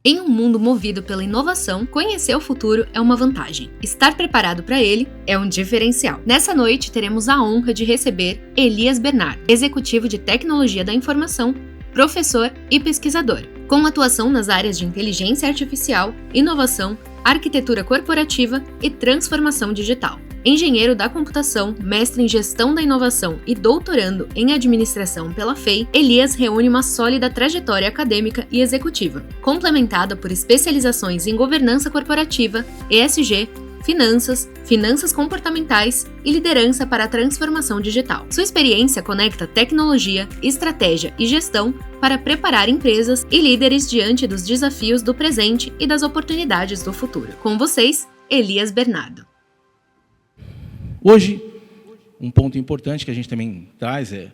Em um mundo movido pela inovação, conhecer o futuro é uma vantagem. Estar preparado para ele é um diferencial. Nessa noite, teremos a honra de receber Elias Bernardo, executivo de tecnologia da informação, professor e pesquisador, com atuação nas áreas de inteligência artificial, inovação, arquitetura corporativa e transformação digital. Engenheiro da computação, mestre em gestão da inovação e doutorando em administração pela FEI, Elias reúne uma sólida trajetória acadêmica e executiva, complementada por especializações em governança corporativa, ESG, finanças comportamentais e liderança para a transformação digital. Sua experiência conecta tecnologia, estratégia e gestão para preparar empresas e líderes diante dos desafios do presente e das oportunidades do futuro. Com vocês, Elias Bernardo. Hoje, um ponto importante que a gente também traz é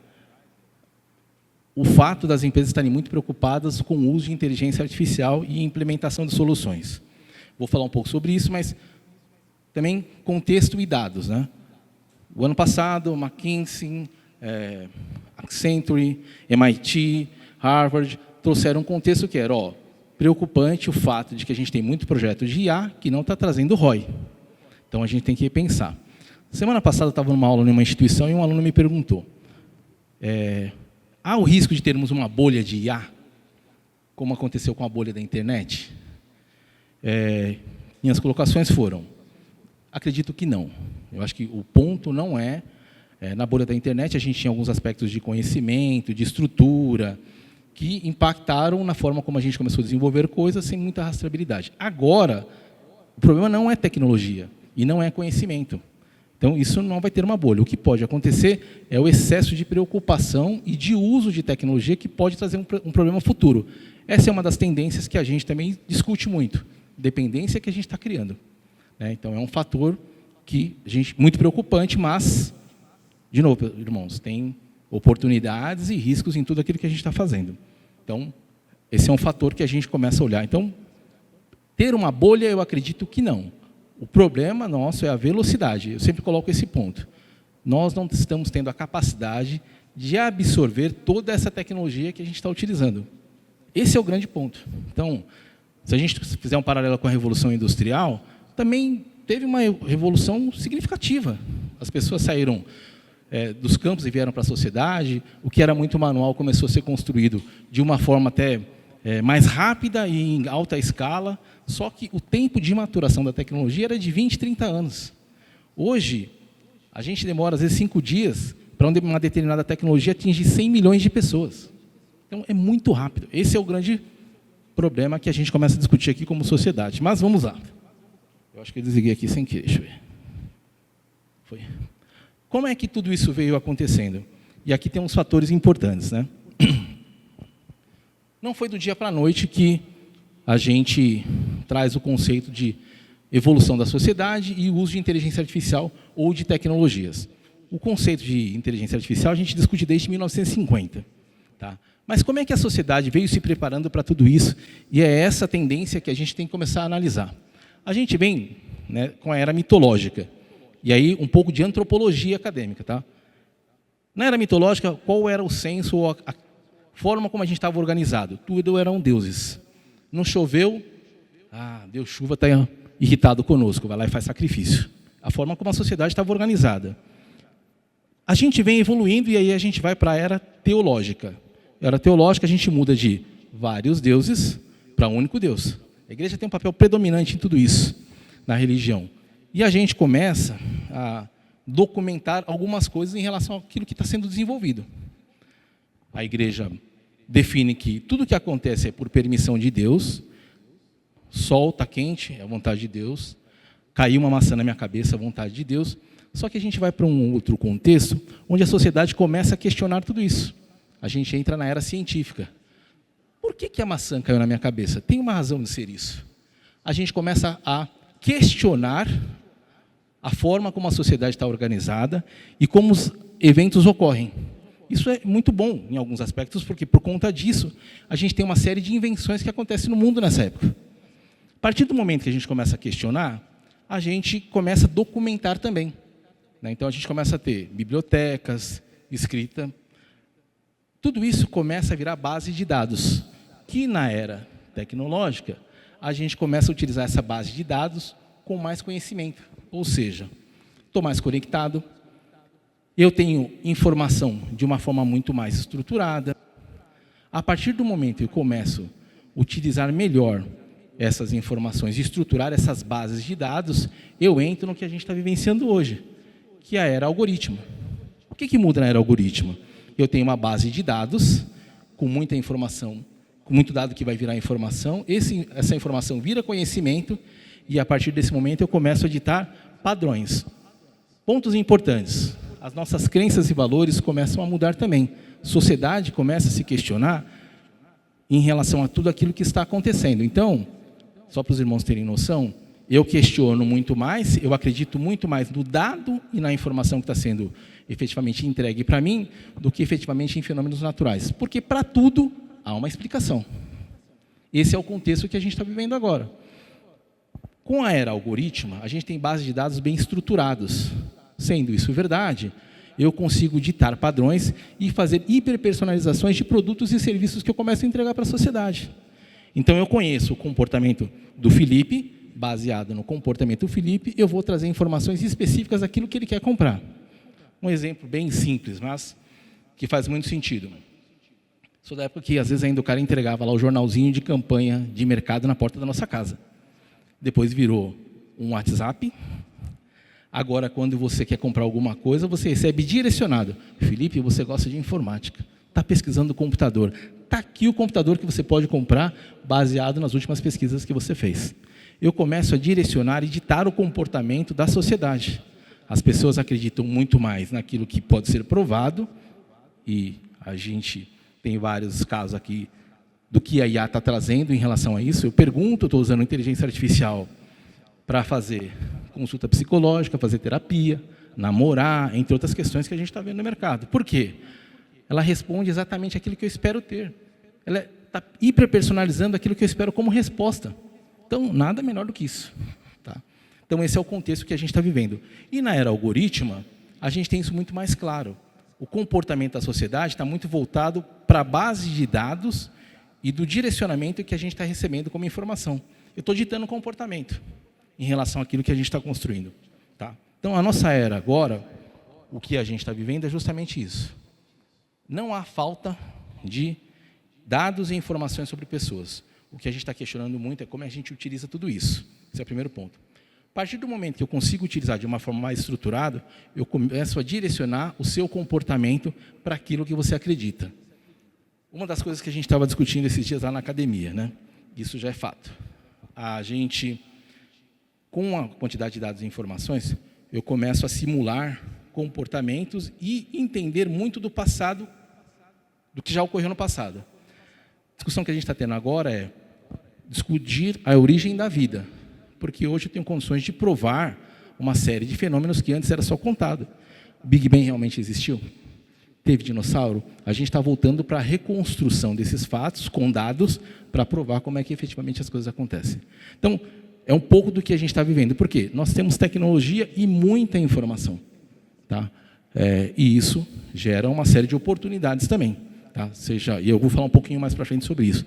o fato das empresas estarem muito preocupadas com o uso de inteligência artificial e implementação de soluções. Vou falar um pouco sobre isso, mas também contexto e dados, né? O ano passado, McKinsey, Accenture, MIT, Harvard, trouxeram um contexto que era preocupante o fato de que a gente tem muito projeto de IA que não está trazendo ROI. Então, a gente tem que pensar. Semana passada, eu estava numa aula numa instituição e um aluno me perguntou, há o risco de termos uma bolha de IA, como aconteceu com a bolha da internet? Minhas colocações foram, acredito que não. Eu acho que o ponto não na bolha da internet, a gente tinha alguns aspectos de conhecimento, de estrutura, que impactaram na forma como a gente começou a desenvolver coisas sem muita rastreabilidade. Agora, o problema não é tecnologia e não é conhecimento. Então, isso não vai ter uma bolha. O que pode acontecer é o excesso de preocupação e de uso de tecnologia que pode trazer um problema futuro. Essa é uma das tendências que a gente também discute muito. Dependência que a gente está criando. Então, é um fator que muito preocupante, mas, de novo, irmãos, tem oportunidades e riscos em tudo aquilo que a gente está fazendo. Então, esse é um fator que a gente começa a olhar. Então, ter uma bolha, eu acredito que não. O problema nosso é a velocidade. Eu sempre coloco esse ponto. Nós não estamos tendo a capacidade de absorver toda essa tecnologia que a gente está utilizando. Esse é o grande ponto. Então, se a gente fizer um paralelo com a Revolução Industrial, também teve uma revolução significativa. As pessoas saíram dos campos e vieram para a sociedade. O que era muito manual começou a ser construído de uma forma até mais rápida e em alta escala, só que o tempo de maturação da tecnologia era de 20, 30 anos. Hoje, a gente demora, às vezes, 5 dias para uma determinada tecnologia atingir 100 milhões de pessoas. Então, é muito rápido. Esse é o grande problema que a gente começa a discutir aqui como sociedade. Mas vamos lá. Eu acho que eu desliguei aqui sem querer. Deixa eu ver. Foi. Como é que tudo isso veio acontecendo? E aqui tem uns fatores importantes, né? Não foi do dia para a noite que a gente traz o conceito de evolução da sociedade e o uso de inteligência artificial ou de tecnologias. O conceito de inteligência artificial a gente discute desde 1950. Tá? Mas como é que a sociedade veio se preparando para tudo isso? E é essa tendência que a gente tem que começar a analisar. A gente vem com a era mitológica. E aí um pouco de antropologia acadêmica. Tá? Na era mitológica, qual era o senso ou a forma como a gente estava organizado? Tudo eram deuses. Não choveu, Deus chuva está irritado conosco, vai lá e faz sacrifício. A forma como a sociedade estava organizada. A gente vem evoluindo e aí a gente vai para a era teológica. A era teológica a gente muda de vários deuses para um único Deus. A igreja tem um papel predominante em tudo isso, na religião. E a gente começa a documentar algumas coisas em relação àquilo que está sendo desenvolvido. A igreja define que tudo que acontece é por permissão de Deus, sol está quente, é a vontade de Deus, caiu uma maçã na minha cabeça, é a vontade de Deus, só que a gente vai para um outro contexto, onde a sociedade começa a questionar tudo isso. A gente entra na era científica. Por que a maçã caiu na minha cabeça? Tem uma razão de ser isso. A gente começa a questionar a forma como a sociedade está organizada e como os eventos ocorrem. Isso é muito bom em alguns aspectos, porque por conta disso, a gente tem uma série de invenções que acontecem no mundo nessa época. A partir do momento que a gente começa a questionar, a gente começa a documentar também. Então, a gente começa a ter bibliotecas, escrita. Tudo isso começa a virar base de dados, que na era tecnológica, a gente começa a utilizar essa base de dados com mais conhecimento. Ou seja, estou mais conectado, eu tenho informação de uma forma muito mais estruturada. A partir do momento que eu começo a utilizar melhor essas informações e estruturar essas bases de dados, eu entro no que a gente está vivenciando hoje, que é a era algoritmo. O que muda na era algoritmo? Eu tenho uma base de dados com muita informação, com muito dado que vai virar informação, essa informação vira conhecimento, e a partir desse momento eu começo a ditar padrões. Pontos importantes. As nossas crenças e valores começam a mudar também. A sociedade começa a se questionar em relação a tudo aquilo que está acontecendo. Então, só para os irmãos terem noção, eu questiono muito mais, eu acredito muito mais no dado e na informação que está sendo efetivamente entregue para mim, do que efetivamente em fenômenos naturais. Porque para tudo há uma explicação. Esse é o contexto que a gente está vivendo agora. Com a era algoritmo, a gente tem bases de dados bem estruturados. Sendo isso verdade, eu consigo ditar padrões e fazer hiperpersonalizações de produtos e serviços que eu começo a entregar para a sociedade. Então, eu conheço o comportamento do Felipe, baseado no comportamento do Felipe, eu vou trazer informações específicas daquilo que ele quer comprar. Um exemplo bem simples, mas que faz muito sentido. Sou da época que, às vezes, ainda o cara entregava lá o jornalzinho de campanha de mercado na porta da nossa casa. Depois virou um WhatsApp. Agora, quando você quer comprar alguma coisa, você recebe direcionado. Felipe, você gosta de informática. Está pesquisando o computador. Está aqui o computador que você pode comprar, baseado nas últimas pesquisas que você fez. Eu começo a direcionar e ditar o comportamento da sociedade. As pessoas acreditam muito mais naquilo que pode ser provado, e a gente tem vários casos aqui do que a IA está trazendo em relação a isso. Eu pergunto, estou usando inteligência artificial para fazer consulta psicológica, fazer terapia, namorar, entre outras questões que a gente está vendo no mercado. Por quê? Ela responde exatamente aquilo que eu espero ter. Ela está hiperpersonalizando aquilo que eu espero como resposta. Então, nada menor do que isso. Tá? Então, esse é o contexto que a gente está vivendo. E na era algoritma, a gente tem isso muito mais claro. O comportamento da sociedade está muito voltado para a base de dados e do direcionamento que a gente está recebendo como informação. Eu estou ditando comportamento em relação àquilo que a gente está construindo. Tá? Então, a nossa era agora, o que a gente está vivendo é justamente isso. Não há falta de dados e informações sobre pessoas. O que a gente está questionando muito é como a gente utiliza tudo isso. Esse é o primeiro ponto. A partir do momento que eu consigo utilizar de uma forma mais estruturada, eu começo a direcionar o seu comportamento para aquilo que você acredita. Uma das coisas que a gente estava discutindo esses dias lá na academia, né? Isso já é fato. A gente, com a quantidade de dados e informações, eu começo a simular comportamentos e entender muito do passado, do que já ocorreu no passado. A discussão que a gente está tendo agora é discutir a origem da vida, porque hoje eu tenho condições de provar uma série de fenômenos que antes era só contado. O Big Bang realmente existiu? Teve dinossauro? A gente está voltando para a reconstrução desses fatos com dados para provar como é que efetivamente as coisas acontecem. Então, é um pouco do que a gente está vivendo. Por quê? Nós temos tecnologia e muita informação. Tá? E isso gera uma série de oportunidades também. Tá? E eu vou falar um pouquinho mais para frente sobre isso.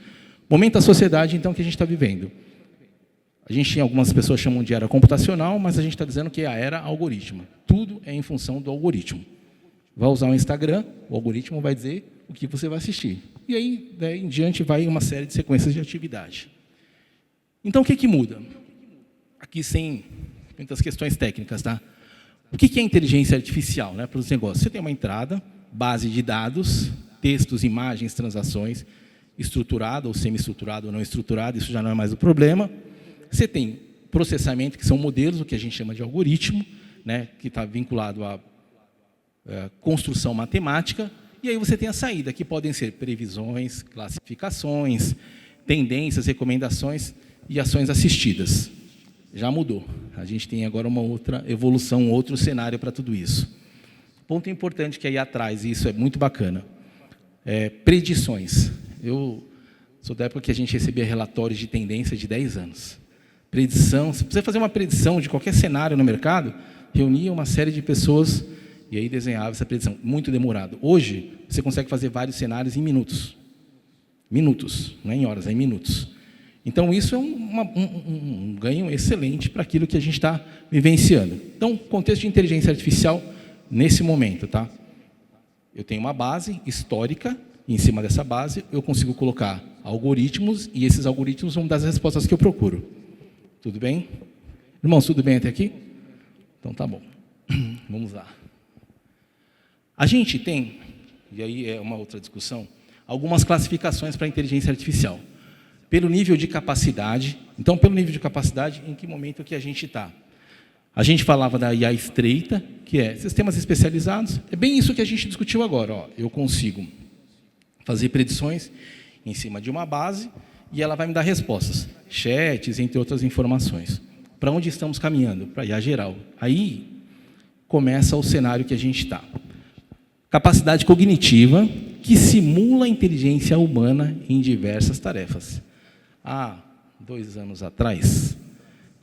Momento da sociedade, então, que a gente está vivendo. Algumas pessoas chamam de era computacional, mas a gente está dizendo que é a era algoritmo. Tudo é em função do algoritmo. Vai usar o Instagram, o algoritmo vai dizer o que você vai assistir. E aí, daí em diante, vai uma série de sequências de atividade. Então, o que muda? Aqui, sem muitas questões técnicas, tá? O que é inteligência artificial, né, para os negócios? Você tem uma entrada, base de dados, textos, imagens, transações, estruturada ou semi-estruturada ou não estruturada, isso já não é mais o problema. Você tem processamento, que são modelos, o que a gente chama de algoritmo, né, que está vinculado à construção matemática, e aí você tem a saída, que podem ser previsões, classificações, tendências, recomendações e ações assistidas. Já mudou. A gente tem agora uma outra evolução, um outro cenário para tudo isso. Ponto importante que aí atrás, e isso é muito bacana, predições. Eu sou da época que a gente recebia relatórios de tendência de 10 anos. Predição, se você fazer uma predição de qualquer cenário no mercado, reunia uma série de pessoas e aí desenhava essa predição. Muito demorado. Hoje, você consegue fazer vários cenários em minutos. Minutos, não é em horas, é em minutos. Então, isso é um ganho excelente para aquilo que a gente está vivenciando. Então, contexto de inteligência artificial, nesse momento, tá? Eu tenho uma base histórica, e em cima dessa base eu consigo colocar algoritmos, e esses algoritmos vão dar as respostas que eu procuro. Tudo bem? Irmãos, tudo bem até aqui? Então, tá bom. Vamos lá. A gente tem, e aí é uma outra discussão, algumas classificações para a inteligência artificial. Pelo nível de capacidade. Então, pelo nível de capacidade, em que momento que a gente está? A gente falava da IA estreita, que é sistemas especializados. É bem isso que a gente discutiu agora. Ó. Eu consigo fazer predições em cima de uma base e ela vai me dar respostas. Chats, entre outras informações. Para onde estamos caminhando? Para a IA geral. Aí começa o cenário que a gente está. Capacidade cognitiva que simula a inteligência humana em diversas tarefas. Há 2 anos atrás,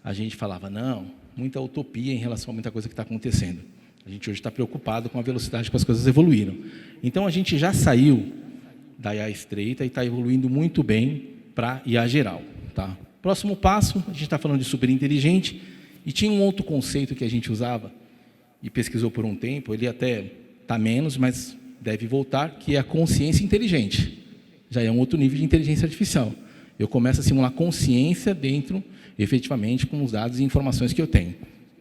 a gente falava, não, muita utopia em relação a muita coisa que está acontecendo. A gente hoje está preocupado com a velocidade que as coisas evoluíram. Então, a gente já saiu da IA estreita e está evoluindo muito bem para IA geral. Tá? Próximo passo, a gente está falando de superinteligente, e tinha um outro conceito que a gente usava, e pesquisou por um tempo, ele até está menos, mas deve voltar, que é a consciência inteligente. Já é um outro nível de inteligência artificial. Eu começo a simular consciência dentro, efetivamente, com os dados e informações que eu tenho.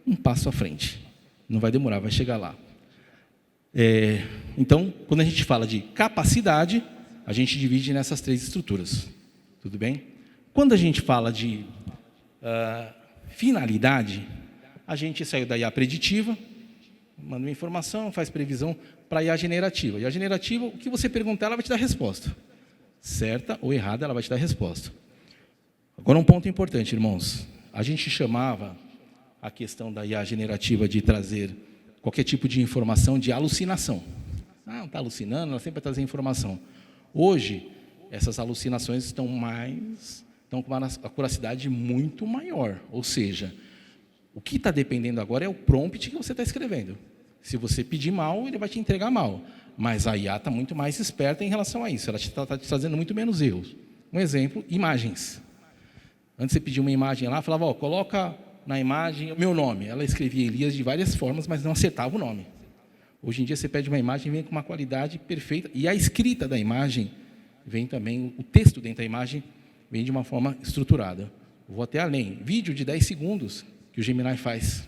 Um passo à frente. Não vai demorar, vai chegar lá. Então, quando a gente fala de capacidade, a gente divide nessas 3 estruturas. Tudo bem? Quando a gente fala de finalidade, a gente saiu da IA preditiva, manda uma informação, faz previsão para a IA generativa. E a generativa, o que você perguntar, ela vai te dar resposta. Certa ou errada, ela vai te dar resposta. Agora, um ponto importante, irmãos. A gente chamava a questão da IA generativa de trazer qualquer tipo de informação de alucinação. Ah, não está alucinando, ela sempre vai trazer informação. Hoje, essas alucinações estão com uma acuracidade muito maior. Ou seja, o que está dependendo agora é o prompt que você está escrevendo. Se você pedir mal, ele vai te entregar mal. Mas a IA está muito mais esperta em relação a isso. Ela está te trazendo muito menos erros. Um exemplo, imagens. Antes você pedia uma imagem lá, falava, ó, coloca na imagem o meu nome. Ela escrevia Elias de várias formas, mas não acertava o nome. Hoje em dia você pede uma imagem e vem com uma qualidade perfeita. E a escrita da imagem vem também, o texto dentro da imagem vem de uma forma estruturada. Vou até além. Vídeo de 10 segundos que o Gemini faz.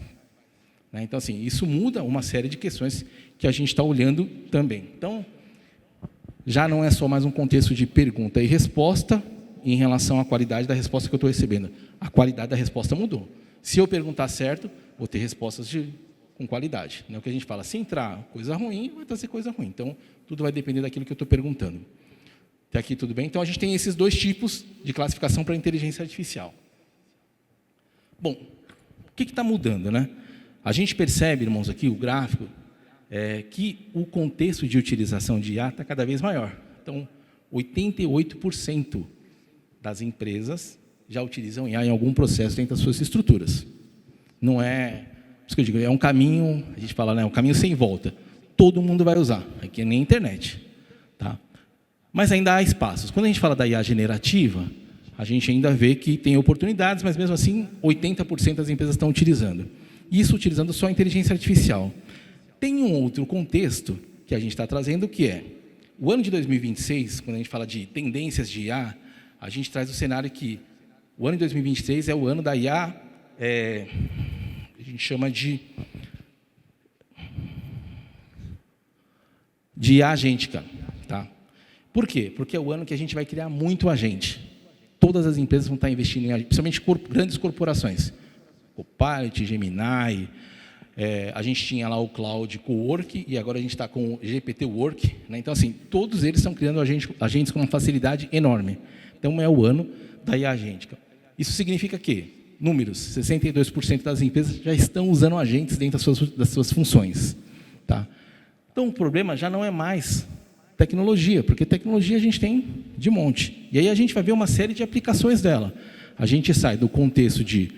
Então, assim, isso muda uma série de questões que a gente está olhando também. Então, já não é só mais um contexto de pergunta e resposta em relação à qualidade da resposta que eu estou recebendo. A qualidade da resposta mudou. Se eu perguntar certo, vou ter respostas com qualidade. Não é o que a gente fala, se entrar coisa ruim, vai trazer coisa ruim. Então, tudo vai depender daquilo que eu estou perguntando. Até aqui tudo bem? Então, a gente tem esses 2 tipos de classificação para a inteligência artificial. Bom, o que está mudando, né? A gente percebe, irmãos, aqui, o gráfico, que o contexto de utilização de IA está cada vez maior. Então, 88% das empresas já utilizam IA em algum processo dentro das suas estruturas. Não é, isso que eu digo, é um caminho, a gente fala, né, um caminho sem volta. Todo mundo vai usar, aqui é nem a internet. Tá? Mas ainda há espaços. Quando a gente fala da IA generativa, a gente ainda vê que tem oportunidades, mas mesmo assim, 80% das empresas estão utilizando. Isso utilizando só a inteligência artificial. Tem um outro contexto que a gente está trazendo, que é o ano de 2026, quando a gente fala de tendências de IA, a gente traz o cenário que o ano de 2023 é o ano da IA, a gente chama de IA agêntica. Tá? Por quê? Porque é o ano que a gente vai criar muito agente. Todas as empresas vão estar investindo em agente, principalmente grandes corporações. Copilot, Gemini, a gente tinha lá o Cloud Cowork e agora a gente está com o GPT Work. Né? Então, assim, todos eles estão criando agentes com uma facilidade enorme. Então, é o ano da IA agêntica. Isso significa que, números, 62% das empresas já estão usando agentes dentro das suas funções. Tá? Então, o problema já não é mais tecnologia, porque tecnologia a gente tem de monte. E aí a gente vai ver uma série de aplicações dela. A gente sai do contexto de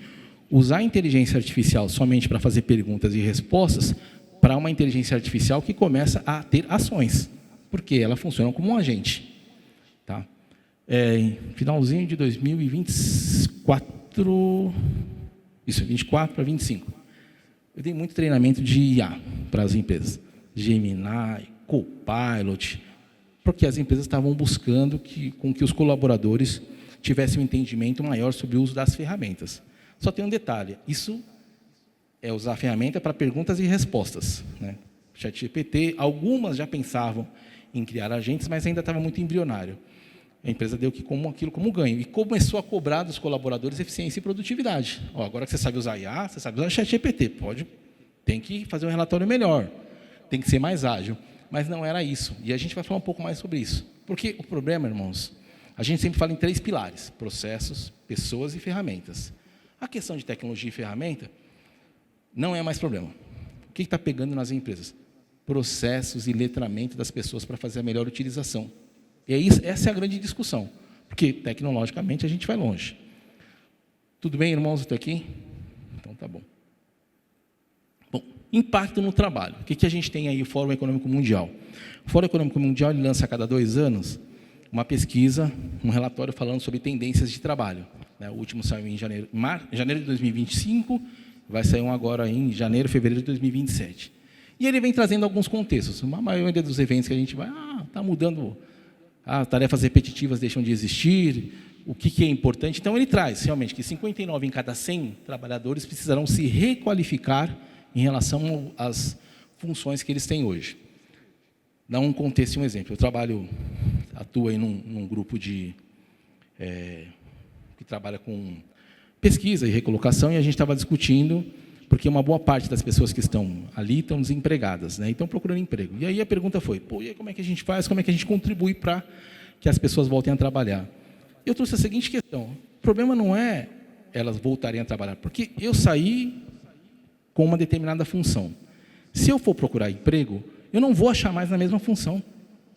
usar a inteligência artificial somente para fazer perguntas e respostas para uma inteligência artificial que começa a ter ações, porque ela funciona como um agente. Tá? finalzinho de 2024, isso, 24 para 25. Eu dei muito treinamento de IA para as empresas, Gemini, Copilot, porque as empresas estavam buscando com que os colaboradores tivessem um entendimento maior sobre o uso das ferramentas. Só tem um detalhe, isso é usar a ferramenta para perguntas e respostas, né? ChatGPT, algumas já pensavam em criar agentes, mas ainda estava muito embrionário. A empresa deu aquilo como ganho e começou a cobrar dos colaboradores eficiência e produtividade. Agora que você sabe usar IA, você sabe usar ChatGPT, tem que fazer um relatório melhor, tem que ser mais ágil. Mas não era isso. E a gente vai falar um pouco mais sobre isso. Porque o problema, irmãos, a gente sempre fala em 3 pilares: processos, pessoas e ferramentas. A questão de tecnologia e ferramenta não é mais problema. O que está pegando nas empresas? Processos e letramento das pessoas para fazer a melhor utilização. E essa é a grande discussão. Porque, tecnologicamente, a gente vai longe. Tudo bem, irmãos? Estou aqui? Então, tá bom. Impacto no trabalho. O que a gente tem aí? O Fórum Econômico Mundial. O Fórum Econômico Mundial ele lança a cada 2 anos uma pesquisa, um relatório falando sobre tendências de trabalho. O último saiu em janeiro de 2025, vai sair um agora em janeiro, fevereiro de 2027. E ele vem trazendo alguns contextos. A maioria dos eventos que a gente vai, está mudando, tarefas repetitivas deixam de existir, o que é importante. Então, ele traz, realmente, que 59 em cada 100 trabalhadores precisarão se requalificar em relação às funções que eles têm hoje. Dá um contexto e um exemplo. Eu atuo aí num grupo que trabalha com pesquisa e recolocação, e a gente estava discutindo, porque uma boa parte das pessoas que estão ali estão desempregadas, né, e estão procurando emprego. E aí a pergunta foi, e aí como é que a gente faz, como é que a gente contribui para que as pessoas voltem a trabalhar? Eu trouxe a seguinte questão: o problema não é elas voltarem a trabalhar, porque eu saí com uma determinada função. Se eu for procurar emprego, eu não vou achar mais na mesma função.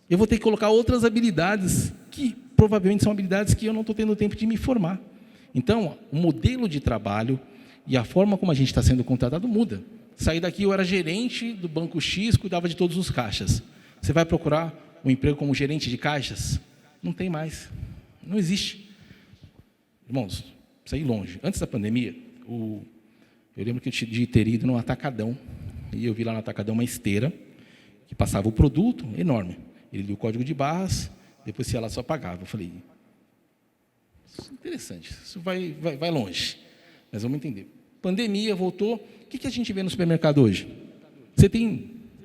Eu vou ter que colocar outras habilidades, que provavelmente são habilidades que eu não estou tendo tempo de me formar. Então, o modelo de trabalho e a forma como a gente está sendo contratado muda. Saí daqui, eu era gerente do Banco X, cuidava de todos os caixas. Você vai procurar um emprego como gerente de caixas? Não tem mais. Não existe. Irmãos, saí longe. Antes da pandemia, eu lembro de ter ido no Atacadão, e eu vi lá no Atacadão uma esteira que passava o produto, enorme. Ele lia o código de barras, depois se ela só pagava. Eu falei, isso é interessante, isso vai longe. Mas vamos entender. Pandemia, voltou. O que a gente vê no supermercado hoje?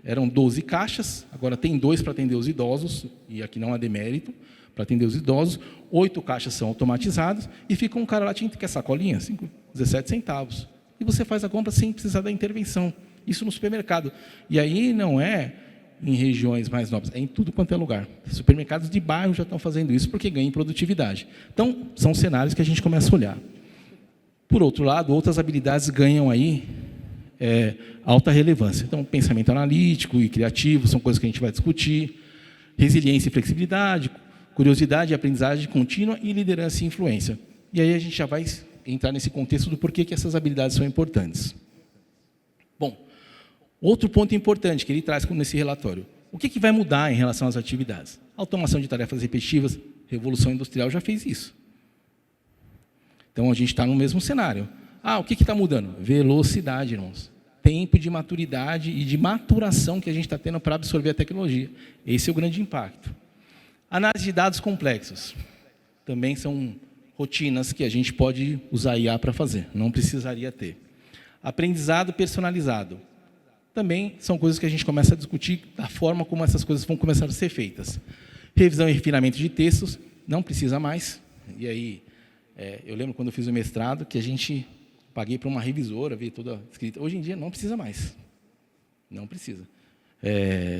Eram 12 caixas, agora tem 2 para atender os idosos, e aqui não há demérito, para atender os idosos, 8 caixas são automatizadas, e fica um cara lá, quer sacolinha? 17 centavos. E você faz a compra sem precisar da intervenção. Isso no supermercado. E aí não é em regiões mais nobres, é em tudo quanto é lugar. Supermercados de bairro já estão fazendo isso porque ganham em produtividade. Então, são cenários que a gente começa a olhar. Por outro lado, outras habilidades ganham aí alta relevância. Então, pensamento analítico e criativo são coisas que a gente vai discutir. Resiliência e flexibilidade, curiosidade e aprendizagem contínua e liderança e influência. E aí a gente já vai entrar nesse contexto do porquê que essas habilidades são importantes. Bom, outro ponto importante que ele traz nesse relatório. O que vai mudar em relação às atividades? Automação de tarefas repetitivas, Revolução Industrial já fez isso. Então, a gente está no mesmo cenário. O que está mudando? Velocidade, irmãos. Tempo de maturidade e de maturação que a gente está tendo para absorver a tecnologia. Esse é o grande impacto. Análise de dados complexos. Também são rotinas que a gente pode usar IA para fazer. Não precisaria ter. Aprendizado personalizado. Também são coisas que a gente começa a discutir da forma como essas coisas vão começar a ser feitas. Revisão e refinamento de textos. Não precisa mais. E aí, eu lembro quando eu fiz o mestrado que a gente paguei para uma revisora, ver toda escrita. Hoje em dia não precisa mais. Não precisa.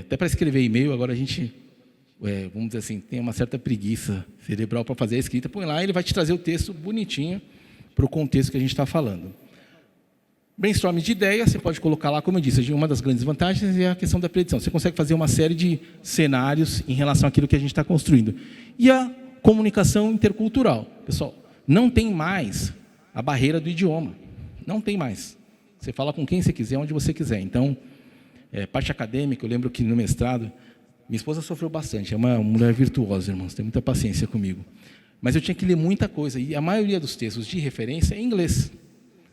Até para escrever e-mail, agora a gente, vamos dizer assim, tem uma certa preguiça cerebral para fazer a escrita. Põe lá, ele vai te trazer o texto bonitinho para o contexto que a gente está falando. Brainstorming de ideias, você pode colocar lá, como eu disse, uma das grandes vantagens é a questão da predição. Você consegue fazer uma série de cenários em relação àquilo que a gente está construindo. E a comunicação intercultural. Pessoal, não tem mais a barreira do idioma. Não tem mais. Você fala com quem você quiser, onde você quiser. Então, parte acadêmica, eu lembro que no mestrado, Minha esposa sofreu bastante, é uma mulher virtuosa, irmãos, tem muita paciência comigo. Mas eu tinha que ler muita coisa, e a maioria dos textos de referência é em inglês,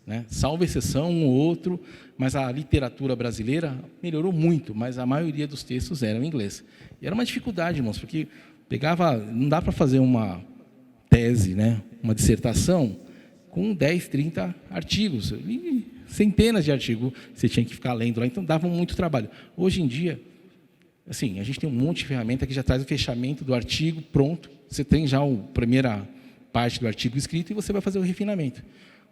né? Salvo exceção, um ou outro, mas a literatura brasileira melhorou muito, mas a maioria dos textos eram em inglês. E era uma dificuldade, irmãos, porque não dá para fazer uma tese, né? Uma dissertação com 10, 30 artigos, e centenas de artigos você tinha que ficar lendo lá, então dava muito trabalho. Hoje em dia, assim, a gente tem um monte de ferramenta que já traz o fechamento do artigo pronto, você tem já a primeira parte do artigo escrito e você vai fazer o refinamento.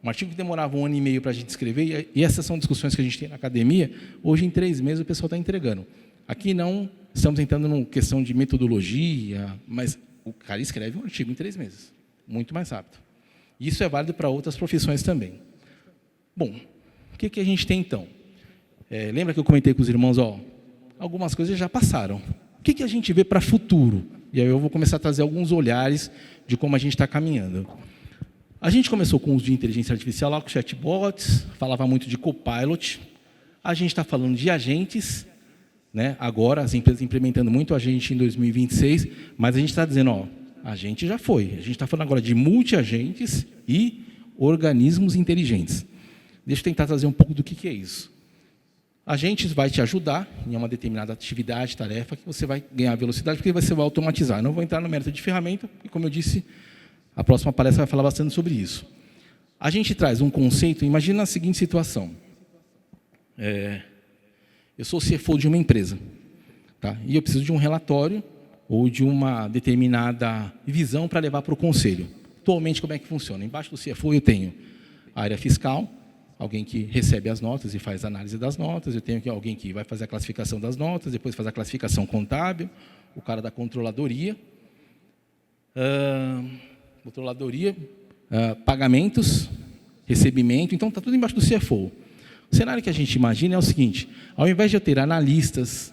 Um artigo que demorava 1 ano e meio para a gente escrever, e essas são discussões que a gente tem na academia, hoje em 3 meses o pessoal está entregando. Aqui não, estamos entrando numa questão de metodologia, mas o cara escreve um artigo em 3 meses, muito mais rápido. Isso é válido para outras profissões também. Bom, o que a gente tem então? Lembra que eu comentei com os irmãos, algumas coisas já passaram. O que a gente vê para o futuro? E aí eu vou começar a trazer alguns olhares de como a gente está caminhando. A gente começou com o uso de inteligência artificial lá com chatbots, falava muito de copilot. A gente está falando de agentes, né? Agora as empresas implementando muito agente em 2026, mas a gente está dizendo, agente já foi. A gente está falando agora de multi-agentes e organismos inteligentes. Deixa eu tentar trazer um pouco do que é isso. Agentes vai te ajudar em uma determinada atividade, tarefa, que você vai ganhar velocidade, porque você vai automatizar. Eu não vou entrar no mérito de ferramenta, porque, como eu disse, a próxima palestra vai falar bastante sobre isso. A gente traz um conceito, imagina a seguinte situação. Eu sou o CFO de uma empresa, tá? E eu preciso de um relatório ou de uma determinada visão para levar para o conselho. Atualmente, como é que funciona? Embaixo do CFO eu tenho a área fiscal, alguém que recebe as notas e faz a análise das notas, eu tenho aqui alguém que vai fazer a classificação das notas, depois faz a classificação contábil, o cara da controladoria, pagamentos, recebimento, então está tudo embaixo do CFO. O cenário que a gente imagina é o seguinte, ao invés de eu ter analistas,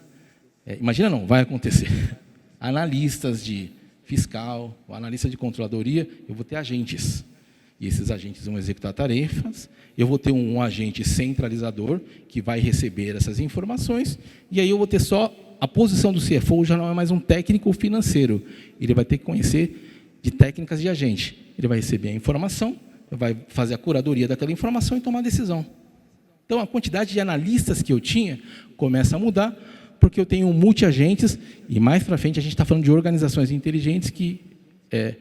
imagina não, vai acontecer, analistas de fiscal, ou analista de controladoria, eu vou ter agentes. E esses agentes vão executar tarefas, eu vou ter um agente centralizador que vai receber essas informações, e aí eu vou ter só a posição do CFO, já não é mais um técnico financeiro, ele vai ter que conhecer de técnicas de agente. Ele vai receber a informação, vai fazer a curadoria daquela informação e tomar a decisão. Então, a quantidade de analistas que eu tinha começa a mudar, porque eu tenho multi-agentes, e mais para frente a gente está falando de organizações inteligentes, que é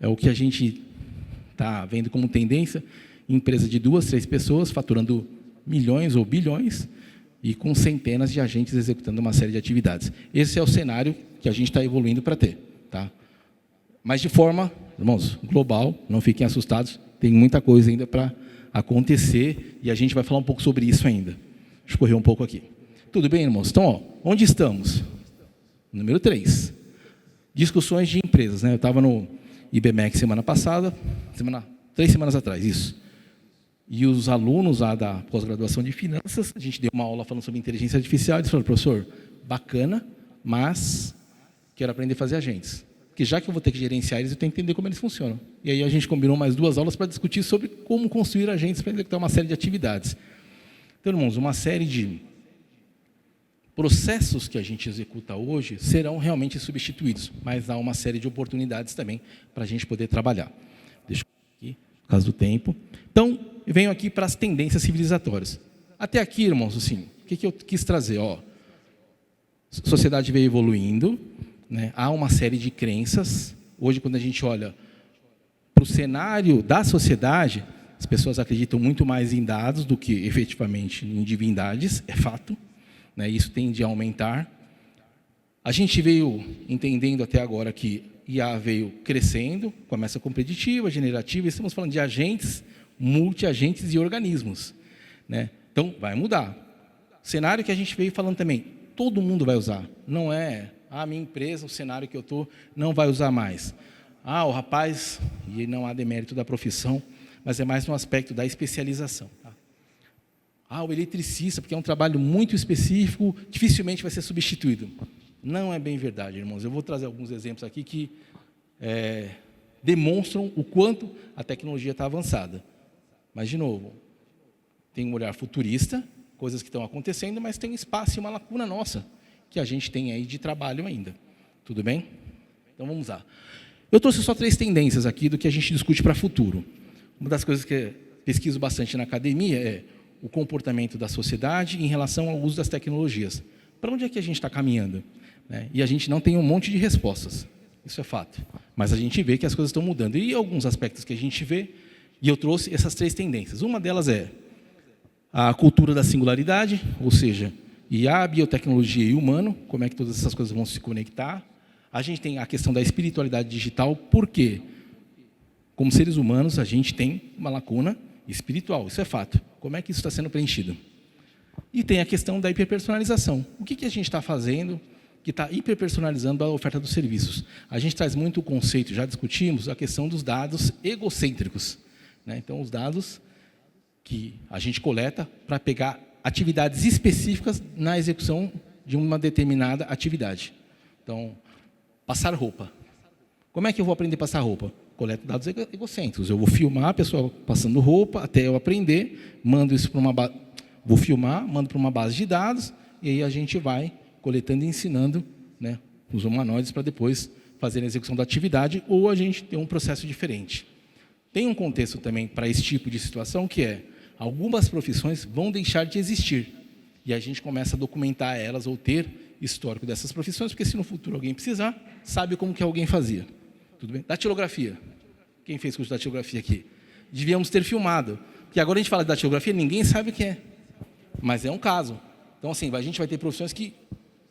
o que a gente está vendo como tendência, empresa de 2, 3 pessoas, faturando milhões ou bilhões, e com centenas de agentes executando uma série de atividades. Esse é o cenário que a gente está evoluindo para ter. Tá? Mas de forma, irmãos, global, não fiquem assustados, tem muita coisa ainda para acontecer, e a gente vai falar um pouco sobre isso ainda. Deixa eu correr um pouco aqui. Tudo bem, irmãos? Então, onde estamos? Número 3. Discussões de empresas. Né? Eu estava no IBMEC semana passada, 3 semanas atrás, isso. E os alunos lá da pós-graduação de finanças, a gente deu uma aula falando sobre inteligência artificial, e eles falaram, professor, bacana, mas quero aprender a fazer agentes. Porque já que eu vou ter que gerenciar eles, eu tenho que entender como eles funcionam. E aí a gente combinou mais 2 aulas para discutir sobre como construir agentes para executar uma série de atividades. Então, irmãos, uma série de processos que a gente executa hoje serão realmente substituídos, mas há uma série de oportunidades também para a gente poder trabalhar. Deixa eu aqui, por causa do tempo. Então, eu venho aqui para as tendências civilizatórias. Até aqui, irmãos, assim, o que eu quis trazer? A sociedade veio evoluindo, né? Há uma série de crenças. Hoje, quando a gente olha para o cenário da sociedade, as pessoas acreditam muito mais em dados do que efetivamente em divindades, é fato. Né, isso tende a aumentar. A gente veio entendendo até agora que IA veio crescendo, começa com preditiva, generativa, e estamos falando de agentes, multi-agentes e organismos. Né? Então, vai mudar. Cenário que a gente veio falando também, todo mundo vai usar. Não é a minha empresa, o cenário que eu estou, não vai usar mais. O rapaz, e não há demérito da profissão, mas é mais no aspecto da especialização. O eletricista, porque é um trabalho muito específico, dificilmente vai ser substituído. Não é bem verdade, irmãos. Eu vou trazer alguns exemplos aqui que demonstram o quanto a tecnologia está avançada. Mas, de novo, tem um olhar futurista, coisas que estão acontecendo, mas tem espaço e uma lacuna nossa. que a gente tem aí de trabalho ainda. Tudo bem? Então, vamos lá. Eu trouxe só 3 tendências aqui do que a gente discute para o futuro. Uma das coisas que eu pesquiso bastante na academia é o comportamento da sociedade em relação ao uso das tecnologias. Para onde é que a gente está caminhando? E a gente não tem um monte de respostas. Isso é fato. Mas a gente vê que as coisas estão mudando. E alguns aspectos que a gente vê, e eu trouxe essas 3 tendências. Uma delas é a cultura da singularidade, ou seja, IA, biotecnologia e humano, como é que todas essas coisas vão se conectar. A gente tem a questão da espiritualidade digital, porque, como seres humanos, a gente tem uma lacuna espiritual, isso é fato. Como é que isso está sendo preenchido? E tem a questão da hiperpersonalização. O que a gente está fazendo que está hiperpersonalizando a oferta dos serviços? A gente traz muito o conceito, já discutimos, a questão dos dados egocêntricos. Então, os dados que a gente coleta para pegar atividades específicas na execução de uma determinada atividade. Então, passar roupa. Como é que eu vou aprender a passar roupa? Coleto dados egocêntricos. Eu vou filmar a pessoa passando roupa até eu aprender, mando isso para uma vou filmar, mando para uma base de dados, e aí a gente vai coletando e ensinando, os humanoides para depois fazer a execução da atividade, ou a gente tem um processo diferente. Tem um contexto também para esse tipo de situação, que é algumas profissões vão deixar de existir, e a gente começa a documentar elas ou ter histórico dessas profissões, porque se no futuro alguém precisar, sabe como que alguém fazia. Tudo bem? Datilografia. Quem fez curso de datilografia aqui? Devíamos ter filmado. Porque agora a gente fala de datilografia, ninguém sabe o que é. Mas é um caso. Então, assim, a gente vai ter profissões que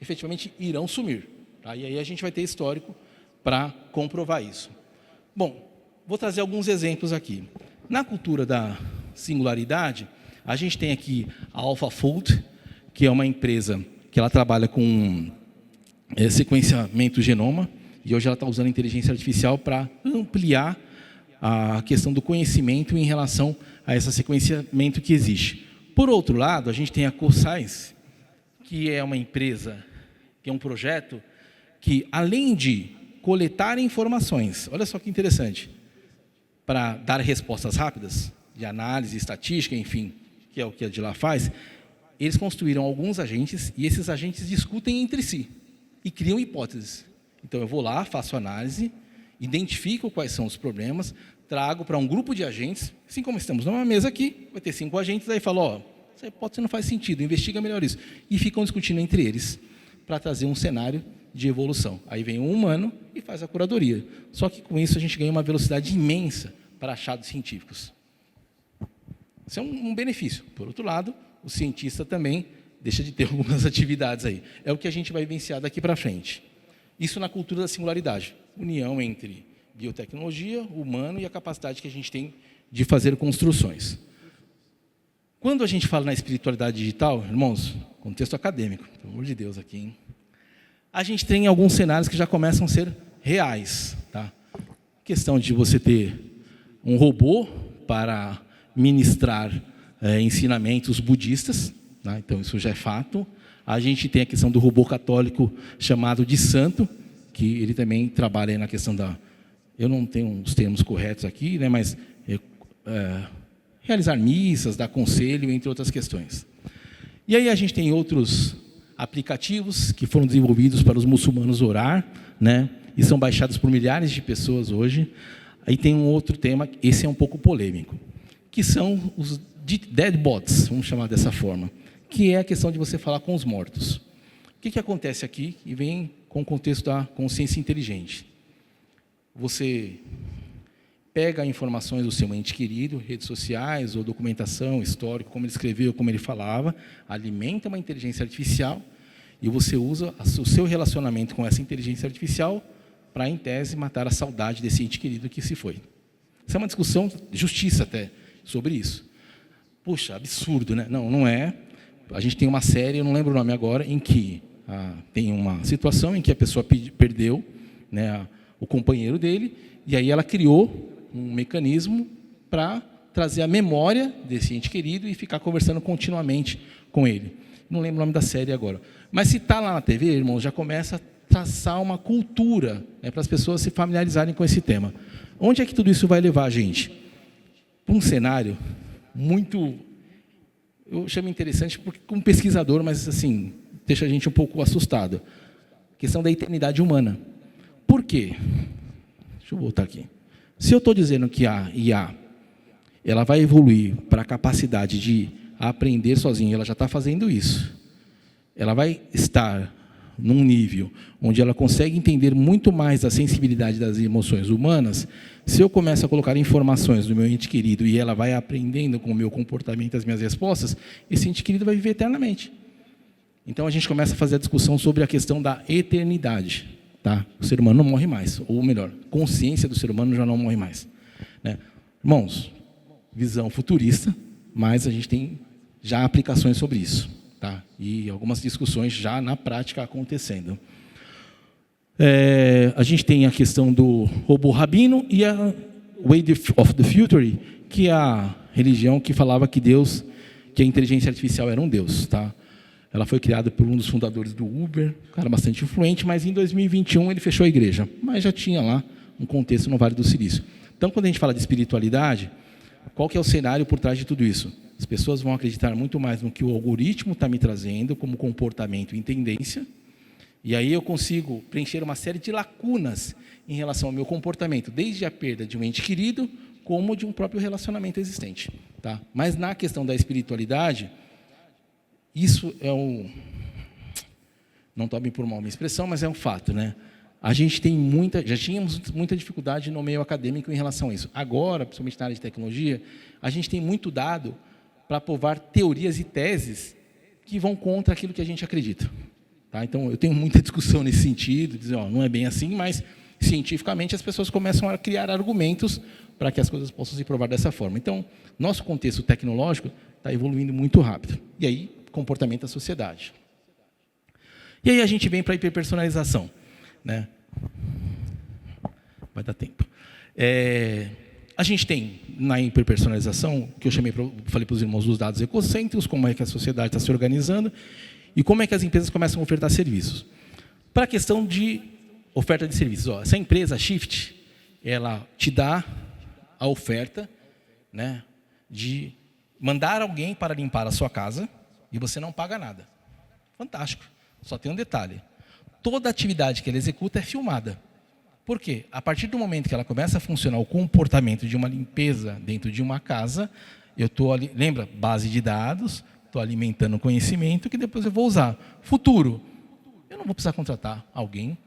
efetivamente irão sumir. Tá? E aí a gente vai ter histórico para comprovar isso. Bom, vou trazer alguns exemplos aqui. Na cultura da singularidade, a gente tem aqui a AlphaFold, que é uma empresa que ela trabalha com sequenciamento genoma, e hoje ela está usando inteligência artificial para ampliar a questão do conhecimento em relação a esse sequenciamento que existe. Por outro lado, a gente tem a CoScience, que é uma empresa, que é um projeto que, além de coletar informações, olha só que interessante, para dar respostas rápidas, de análise, estatística, enfim, que é o que a de lá faz, eles construíram alguns agentes, e esses agentes discutem entre si, e criam hipóteses. Então, eu vou lá, faço análise, identifico quais são os problemas, trago para um grupo de agentes, assim como estamos numa mesa aqui, vai ter 5 agentes, aí falo, essa hipótese não faz sentido, investiga melhor isso. E ficam discutindo entre eles, para trazer um cenário de evolução. Aí vem um humano e faz a curadoria. Só que com isso a gente ganha uma velocidade imensa para achados científicos. Isso é um benefício. Por outro lado, o cientista também deixa de ter algumas atividades aí. É o que a gente vai vivenciar daqui para frente. Isso na cultura da singularidade. União entre biotecnologia, humano e a capacidade que a gente tem de fazer construções. Quando a gente fala na espiritualidade digital, irmãos, contexto acadêmico, pelo amor de Deus aqui, hein? A gente tem alguns cenários que já começam a ser reais. Tá? Questão de você ter um robô para ministrar ensinamentos budistas, tá? Então isso já é fato. A gente tem a questão do robô católico chamado de santo, que ele também trabalha na questão da... Eu não tenho os termos corretos aqui, mas realizar missas, dar conselho, entre outras questões. E aí a gente tem outros aplicativos que foram desenvolvidos para os muçulmanos orar, e são baixados por milhares de pessoas hoje. Aí tem um outro tema, esse é um pouco polêmico, que são os dead bots, vamos chamar dessa forma, que é a questão de você falar com os mortos. O que acontece aqui? E vem com o contexto da consciência inteligente. Você pega informações do seu ente querido, redes sociais ou documentação, histórico, como ele escreveu, como ele falava, alimenta uma inteligência artificial e você usa o seu relacionamento com essa inteligência artificial para, em tese, matar a saudade desse ente querido que se foi. Isso é uma discussão de justiça até sobre isso. Puxa, absurdo, né? Não, não é. A gente tem uma série, eu não lembro o nome agora, em que tem uma situação em que a pessoa perdeu o companheiro dele, e aí ela criou um mecanismo para trazer a memória desse ente querido e ficar conversando continuamente com ele. Não lembro o nome da série agora. Mas se está lá na TV, irmãos, já começa a traçar uma cultura para as pessoas se familiarizarem com esse tema. Onde é que tudo isso vai levar a gente? Para um cenário muito... Eu chamo interessante porque, como pesquisador, mas assim, deixa a gente um pouco assustado. A questão da eternidade humana. Por quê? Deixa eu voltar aqui. Se eu estou dizendo que a IA ela vai evoluir para a capacidade de aprender sozinha, ela já está fazendo isso. Ela vai estar num nível onde ela consegue entender muito mais a sensibilidade das emoções humanas. Se eu começo a colocar informações do meu ente querido e ela vai aprendendo com o meu comportamento, as minhas respostas, esse ente querido vai viver eternamente. Então a gente começa a fazer a discussão sobre a questão da eternidade. Tá? O ser humano não morre mais, ou melhor, consciência do ser humano já não morre mais. Né? Irmãos, visão futurista, mas a gente tem já aplicações sobre isso. Tá? E algumas discussões já na prática acontecendo. A gente tem a questão do robô rabino e a Way of the Future, que é a religião que falava que Deus, que a inteligência artificial era um Deus. Tá? Ela foi criada por um dos fundadores do Uber, um cara bastante influente, mas em 2021 ele fechou a igreja. Mas já tinha lá um contexto no Vale do Silício. Então, quando a gente fala de espiritualidade, qual que é o cenário por trás de tudo isso? As pessoas vão acreditar muito mais no que o algoritmo está me trazendo como comportamento e tendência, e aí eu consigo preencher uma série de lacunas em relação ao meu comportamento, desde a perda de um ente querido, como de um próprio relacionamento existente. Tá? Mas na questão da espiritualidade, isso é um... Não tome por mal a minha expressão, mas é um fato, né? A gente tem já tínhamos muita dificuldade no meio acadêmico em relação a isso. Agora, principalmente na área de tecnologia, a gente tem muito dado para provar teorias e teses que vão contra aquilo que a gente acredita. Tá? Então, eu tenho muita discussão nesse sentido, dizer, não é bem assim, mas cientificamente as pessoas começam a criar argumentos para que as coisas possam se provar dessa forma. Então, nosso contexto tecnológico está evoluindo muito rápido. E aí, comportamento da sociedade. E aí a gente vem para a hiperpersonalização. Né? Vai dar tempo. A gente tem, na hiperpersonalização, que eu falei para os irmãos dos dados ecocêntricos, como é que a sociedade está se organizando e como é que as empresas começam a ofertar serviços. Para a questão de oferta de serviços, essa empresa, a Shift, ela te dá a oferta, né, de mandar alguém para limpar a sua casa e você não paga nada. Fantástico. Só tem um detalhe. Toda atividade que ela executa é filmada. Por quê? A partir do momento que ela começa a funcionar o comportamento de uma limpeza dentro de uma casa, eu estou ali, lembra? Base de dados, estou alimentando conhecimento que depois eu vou usar. Futuro, eu não vou precisar contratar alguém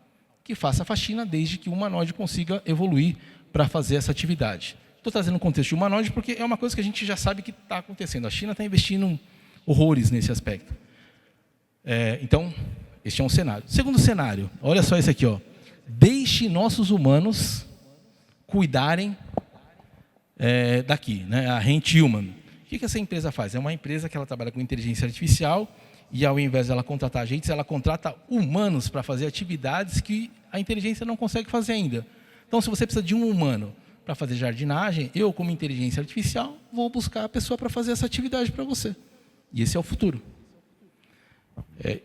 que faça a faxina desde que o humanoide consiga evoluir para fazer essa atividade. Estou trazendo o contexto de humanoide porque é uma coisa que a gente já sabe que está acontecendo. A China está investindo horrores nesse aspecto. Então, este é um cenário. Segundo cenário, olha só esse aqui, ó. Deixe nossos humanos cuidarem daqui, né? A Rent Human. O que essa empresa faz? É uma empresa que ela trabalha com inteligência artificial e, ao invés de ela contratar agentes, ela contrata humanos para fazer atividades que a inteligência não consegue fazer ainda. Então, se você precisa de um humano para fazer jardinagem, eu, como inteligência artificial, vou buscar a pessoa para fazer essa atividade para você. E esse é o futuro.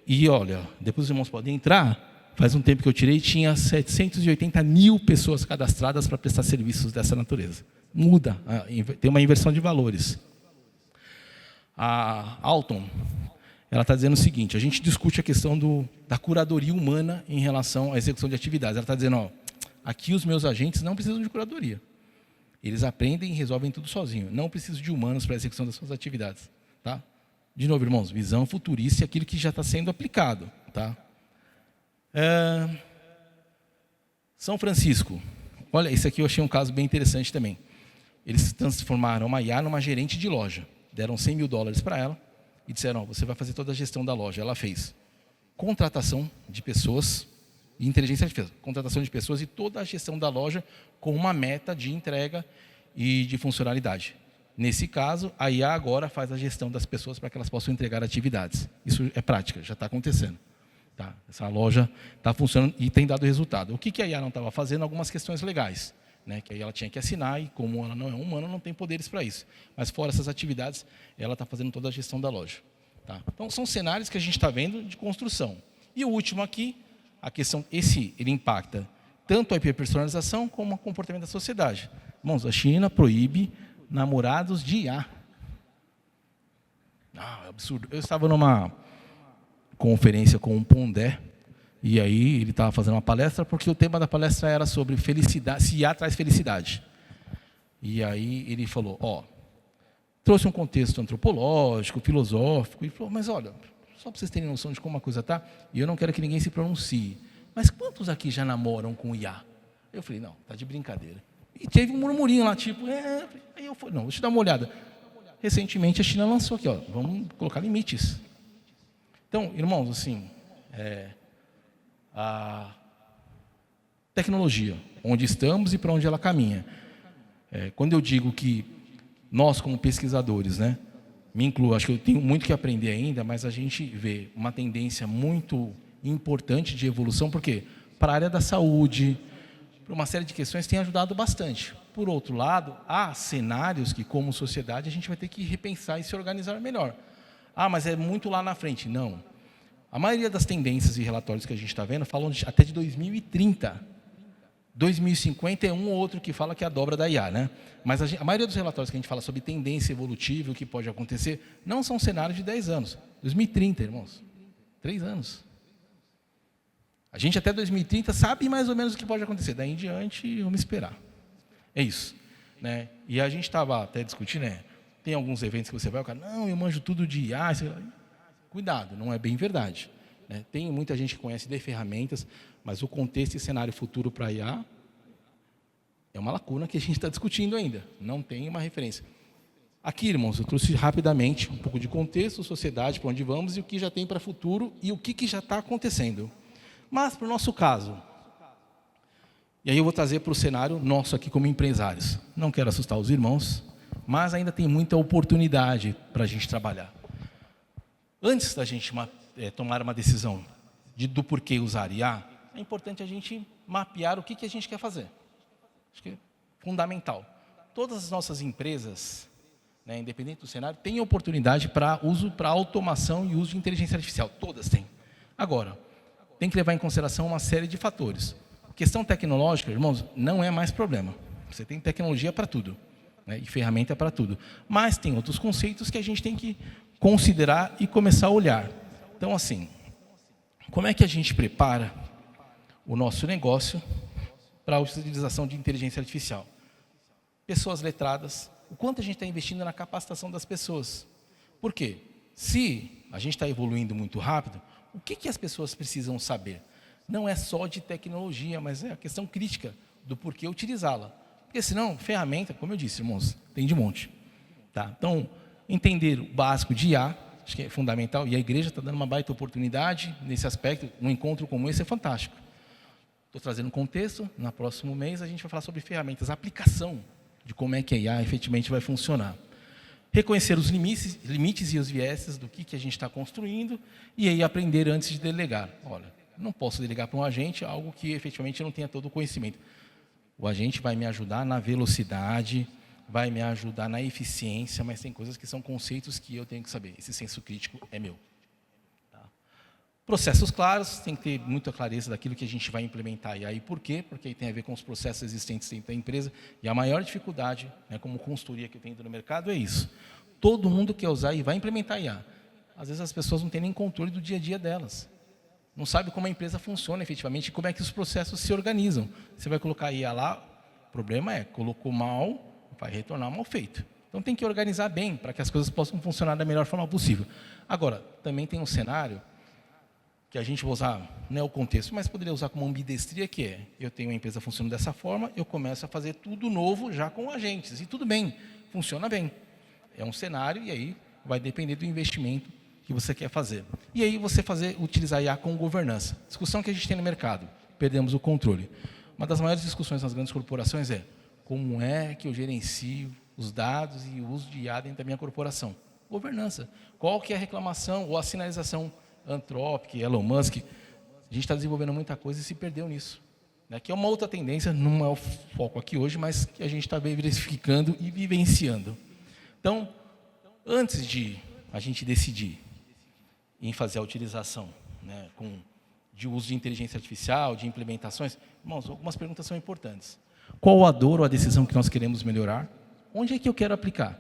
E olha, depois os irmãos podem entrar. Faz um tempo que eu tirei, tinha 780 mil pessoas cadastradas para prestar serviços dessa natureza. Muda, tem uma inversão de valores. A Alton, ela está dizendo o seguinte, a gente discute a questão da curadoria humana em relação à execução de atividades. Ela está dizendo, ó, aqui os meus agentes não precisam de curadoria. Eles aprendem e resolvem tudo sozinhos. Não preciso de humanos para a execução das suas atividades. Tá? De novo, irmãos, visão futurista e aquilo que já está sendo aplicado. Tá? São Francisco. Olha, esse aqui eu achei um caso bem interessante também. Eles transformaram uma IA numa gerente de loja. Deram $100 mil para ela e disseram, você vai fazer toda a gestão da loja. Ela fez contratação de pessoas e inteligência artificial. Contratação de pessoas e toda a gestão da loja com uma meta de entrega e de funcionalidade. Nesse caso, a IA agora faz a gestão das pessoas para que elas possam entregar atividades. Isso é prática, já está acontecendo. Tá? Essa loja está funcionando e tem dado resultado. O que a IA não estava fazendo? Algumas questões legais, né? Que aí ela tinha que assinar e, como ela não é humana, não tem poderes para isso. Mas fora essas atividades, ela está fazendo toda a gestão da loja. Tá? Então, são cenários que a gente está vendo de construção. E o último aqui, a questão, ele impacta tanto a hiperpersonalização como o comportamento da sociedade. Irmãos, a China proíbe namorados de IA. É absurdo. Eu estava conferência com o Pondé, e aí ele estava fazendo uma palestra, porque o tema da palestra era sobre felicidade, se IA traz felicidade. E aí ele falou, trouxe um contexto antropológico, filosófico, e falou, mas olha, só para vocês terem noção de como a coisa está, e eu não quero que ninguém se pronuncie, mas quantos aqui já namoram com IA? Eu falei, não, está de brincadeira. E teve um murmurinho lá, tipo, aí eu falei, não, deixa eu dar uma olhada. Recentemente a China lançou aqui, vamos colocar limites. Então, irmãos, assim, a tecnologia, onde estamos e para onde ela caminha. Quando eu digo que nós, como pesquisadores, né, me incluo, acho que eu tenho muito que aprender ainda, mas a gente vê uma tendência muito importante de evolução, porque para a área da saúde, para uma série de questões, tem ajudado bastante. Por outro lado, há cenários que, como sociedade, a gente vai ter que repensar e se organizar melhor. Mas é muito lá na frente. Não. A maioria das tendências e relatórios que a gente está vendo falam até de 2030. 2050 é um ou outro que fala que é a dobra da IA, né? Mas a maioria dos relatórios que a gente fala sobre tendência evolutiva, o que pode acontecer, não são cenários de 10 anos. 2030, irmãos. 3 anos. A gente até 2030 sabe mais ou menos o que pode acontecer. Daí em diante, vamos esperar. É isso. Né? E a gente estava até discutindo, tem alguns eventos que você vai, o cara, não, eu manjo tudo de IA. Cuidado, não é bem verdade. Né? Tem muita gente que conhece de ferramentas, mas o contexto e cenário futuro para IA é uma lacuna que a gente está discutindo ainda. Não tem uma referência. Aqui, irmãos, eu trouxe rapidamente um pouco de contexto, sociedade, para onde vamos e o que já tem para o futuro e o que já está acontecendo. Mas, para o nosso caso, e aí eu vou trazer para o cenário nosso aqui como empresários. Não quero assustar os irmãos, mas ainda tem muita oportunidade para a gente trabalhar. Antes da gente tomar uma decisão do porquê usar IA, é importante a gente mapear o que a gente quer fazer. Acho que é fundamental. Todas as nossas empresas, né, independente do cenário, têm oportunidade para automação e uso de inteligência artificial. Todas têm. Agora, tem que levar em consideração uma série de fatores. Questão tecnológica, irmãos, não é mais problema. Você tem tecnologia para tudo, né, e ferramenta para tudo. Mas tem outros conceitos que a gente tem que considerar e começar a olhar. Então, assim, como é que a gente prepara o nosso negócio para a utilização de inteligência artificial? Pessoas letradas, o quanto a gente está investindo na capacitação das pessoas. Por quê? Se a gente está evoluindo muito rápido, o que as pessoas precisam saber? Não é só de tecnologia, mas é a questão crítica do porquê utilizá-la. Porque senão, ferramenta, como eu disse, irmãos, tem de monte. Tá? Então, entender o básico de IA, acho que é fundamental, e a igreja está dando uma baita oportunidade nesse aspecto. Um encontro como esse é fantástico. Estou trazendo um contexto, no próximo mês a gente vai falar sobre ferramentas, aplicação de como é que a IA efetivamente vai funcionar. Reconhecer os limites e os vieses do que a gente está construindo e aí aprender antes de delegar. Olha, não posso delegar para um agente algo que efetivamente eu não tenha todo o conhecimento. O agente vai me ajudar na velocidade, vai me ajudar na eficiência, mas tem coisas que são conceitos que eu tenho que saber. Esse senso crítico é meu. Tá? Processos claros, tem que ter muita clareza daquilo que a gente vai implementar. E aí por quê? Porque aí tem a ver com os processos existentes dentro da empresa. E a maior dificuldade, né, como consultoria que eu tenho no mercado, é isso. Todo mundo quer usar e vai implementar IA. Às vezes as pessoas não têm nem controle do dia a dia delas. Não sabe como a empresa funciona efetivamente e como é que os processos se organizam. Você vai colocar IA lá, o problema é, colocou mal, vai retornar mal feito. Então tem que organizar bem para que as coisas possam funcionar da melhor forma possível. Agora, também tem um cenário que a gente vai usar, não é o contexto, mas poderia usar como ambidestria, que é, eu tenho uma empresa funcionando dessa forma, eu começo a fazer tudo novo já com agentes. E tudo bem, funciona bem. É um cenário e aí vai depender do investimento que você quer fazer. E aí você utilizar IA com governança. Discussão que a gente tem no mercado, perdemos o controle. Uma das maiores discussões nas grandes corporações é como é que eu gerencio os dados e o uso de IA dentro da minha corporação. Governança. Qual que é a reclamação ou a sinalização Anthropic, Elon Musk? A gente está desenvolvendo muita coisa e se perdeu nisso. Né? Que é uma outra tendência, não é o foco aqui hoje, mas que a gente está verificando e vivenciando. Então, antes de a gente decidir em fazer a utilização, né, de uso de inteligência artificial, de implementações, irmãos, algumas perguntas são importantes. Qual a dor ou a decisão que nós queremos melhorar? Onde é que eu quero aplicar?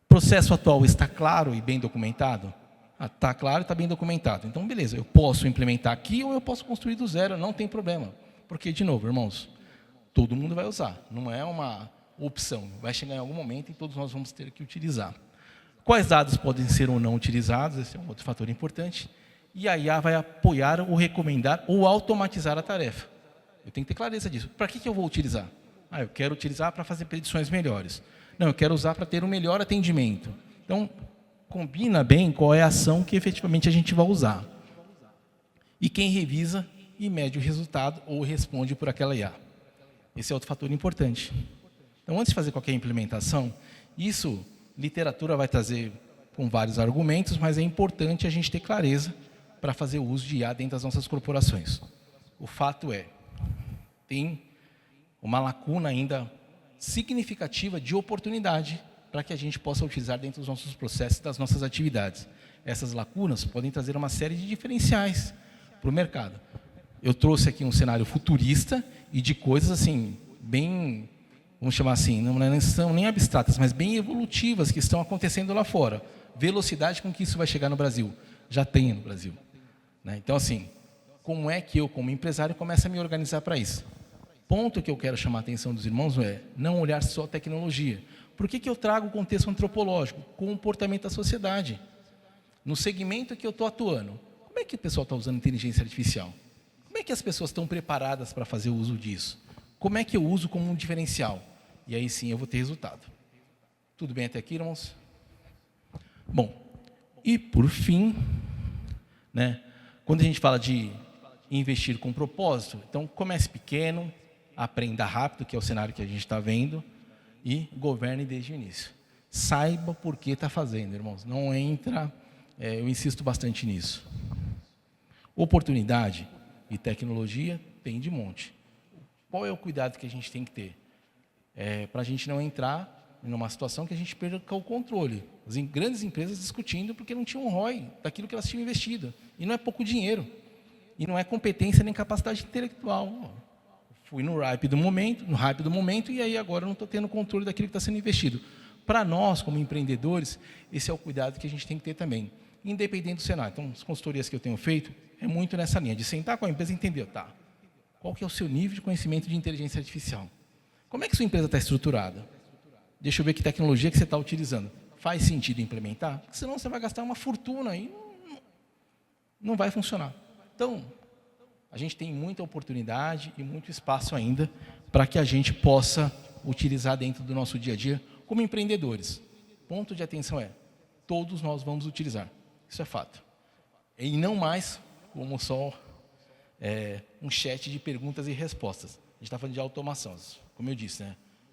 O processo atual está claro e bem documentado? Está claro, está bem documentado. Então, beleza, eu posso implementar aqui ou eu posso construir do zero, não tem problema. Porque, de novo, irmãos, todo mundo vai usar, não é uma opção. Vai chegar em algum momento e todos nós vamos ter que utilizar. Quais dados podem ser ou não utilizados? Esse é um outro fator importante. E a IA vai apoiar ou recomendar ou automatizar a tarefa. Eu tenho que ter clareza disso. Para que eu vou utilizar? Eu quero utilizar para fazer predições melhores. Não, eu quero usar para ter um melhor atendimento. Então, combina bem qual é a ação que efetivamente a gente vai usar. E quem revisa e mede o resultado ou responde por aquela IA. Esse é outro fator importante. Então, antes de fazer qualquer implementação, isso, literatura vai trazer com vários argumentos, mas é importante a gente ter clareza para fazer o uso de IA dentro das nossas corporações. O fato é, tem uma lacuna ainda significativa de oportunidade para que a gente possa utilizar dentro dos nossos processos, das nossas atividades. Essas lacunas podem trazer uma série de diferenciais para o mercado. Eu trouxe aqui um cenário futurista e de coisas assim, bem, vamos chamar assim, não são nem abstratas, mas bem evolutivas que estão acontecendo lá fora. Velocidade com que isso vai chegar no Brasil. Já tem no Brasil. Então, assim, como é que eu, como empresário, começo a me organizar para isso? Ponto que eu quero chamar a atenção dos irmãos é não olhar só a tecnologia. Por que eu trago o contexto antropológico? Comportamento da sociedade. No segmento que eu estou atuando, como é que o pessoal está usando inteligência artificial? Como é que as pessoas estão preparadas para fazer o uso disso? Como é que eu uso como um diferencial? E aí sim eu vou ter resultado. Tudo bem até aqui, irmãos? Bom, e por fim, quando a gente fala de investir com propósito, então comece pequeno, aprenda rápido, que é o cenário que a gente está vendo, e governe desde o início. Saiba por que está fazendo, irmãos. Não entra, eu insisto bastante nisso. Oportunidade e tecnologia tem de monte. Qual é o cuidado que a gente tem que ter? Para a gente não entrar numa situação que a gente perca o controle. As grandes empresas discutindo porque não tinham um ROI daquilo que elas tinham investido. E não é pouco dinheiro. E não é competência nem capacidade intelectual. Fui no hype do momento, e aí agora eu não estou tendo controle daquilo que está sendo investido. Para nós, como empreendedores, esse é o cuidado que a gente tem que ter também, independente do cenário. Então, as consultorias que eu tenho feito é muito nessa linha, de sentar com a empresa e entender, qual que é o seu nível de conhecimento de inteligência artificial? Como é que sua empresa está estruturada? Deixa eu ver que tecnologia que você está utilizando. Faz sentido implementar? Porque senão você vai gastar uma fortuna e não vai funcionar. Então, a gente tem muita oportunidade e muito espaço ainda para que a gente possa utilizar dentro do nosso dia a dia como empreendedores. Ponto de atenção todos nós vamos utilizar. Isso é fato. E não mais como só um chat de perguntas e respostas. A gente está falando de automação, como eu disse,